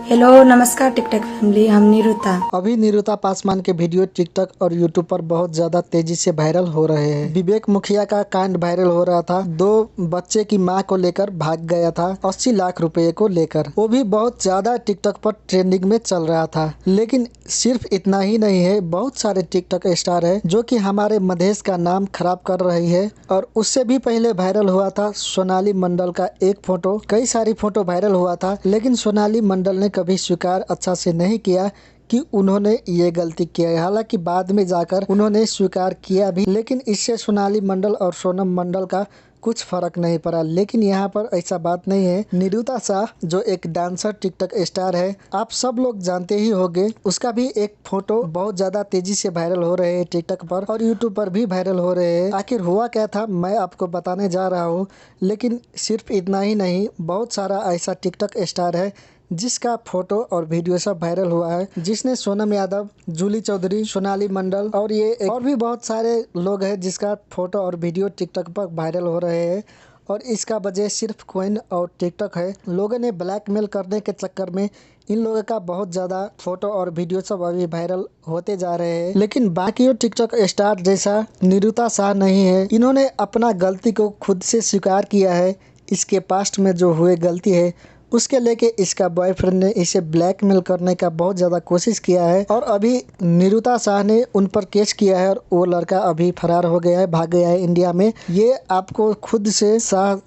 Hello नमस्कार TikTok family, हम निरुता। अभी निरुता पासवान के वीडियो टिकटॉक और यूट्यूब पर बहुत ज्यादा तेजी से वायरल हो रहे हैं। विवेक मुखिया का कांड वायरल हो रहा था। 2 बच्चे की मां को लेकर भाग गया था 80 लाख रुपए को लेकर। वो भी बहुत ज्यादा टिकटॉक पर ट्रेंडिंग में चल रहा था। लेकिन सिर्फ इतना ही नहीं है, बहुत सारे टिकटॉक स्टार है जो कि हमारे मधेश का नाम खराब कर रही है। और उससे भी पहले वायरल हुआ था सोनाली मंडल का एक फोटो। कई सारी फोटो वायरल हुआ था, लेकिन सोनाली मंडल ने कभी स्वीकार अच्छा से नहीं किया कि उन्होंने ये गलती किया है। हालांकि बाद में जाकर उन्होंने स्वीकार किया भी, लेकिन इससे सोनाली मंडल और सोनम मंडल का कुछ फर्क नहीं पड़ा। लेकिन यहाँ पर ऐसा बात नहीं है। निरुता शाह जो एक डांसर टिकटॉक स्टार है, आप सब लोग जानते ही होंगे। उसका भी एक फोटो बहुत ज्यादा तेजी से वायरल हो रहे हैं टिकटॉक पर और यूट्यूब पर भी वायरल हो रहे हैं। आखिर हुआ क्या था मैं आपको बताने जा रहा हूँ। लेकिन सिर्फ इतना ही नहीं, बहुत सारा ऐसा टिकटॉक स्टार है जिसका फोटो और वीडियो सब वायरल हुआ है, जिसने सोनम यादव, जूली चौधरी, सोनाली मंडल और और भी बहुत सारे लोग हैं जिसका फोटो और वीडियो टिकटॉक पर वायरल हो रहे हैं। और इसका वजह सिर्फ कोइन और टिकटॉक है। लोगों ने ब्लैकमेल करने के चक्कर में इन लोगों का बहुत ज़्यादा फोटो और वीडियो सब अभी वायरल होते जा रहे हैं। लेकिन बाकी टिकटॉक स्टार जैसा निरुता शाह नहीं है। इन्होंने अपना गलती को खुद से स्वीकार किया है। इसके पास्ट में जो हुए गलती है उसके लेके इसका बॉयफ्रेंड ने इसे ब्लैकमेल करने का बहुत ज़्यादा कोशिश किया है। और अभी निरुता शाह ने उन पर केस किया है और वो लड़का अभी फरार हो गया है, भाग गया है इंडिया में। ये आपको खुद से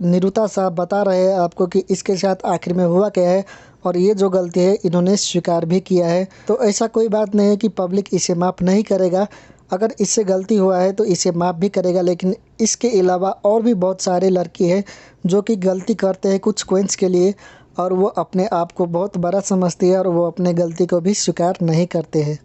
निरुता शाह बता रहे हैं आपको कि इसके साथ आखिर में हुआ क्या है। और ये जो गलती है इन्होंने स्वीकार भी किया है। तो ऐसा कोई बात नहीं है कि पब्लिक इसे माफ़ नहीं करेगा। अगर इससे गलती हुआ है तो इसे माफ़ भी करेगा। लेकिन इसके अलावा और भी बहुत सारे लड़के हैं जो कि गलती करते हैं कुछ कोइंस के लिए, और वो अपने आप को बहुत बड़ा समझती है और वो अपने गलती को भी स्वीकार नहीं करते हैं।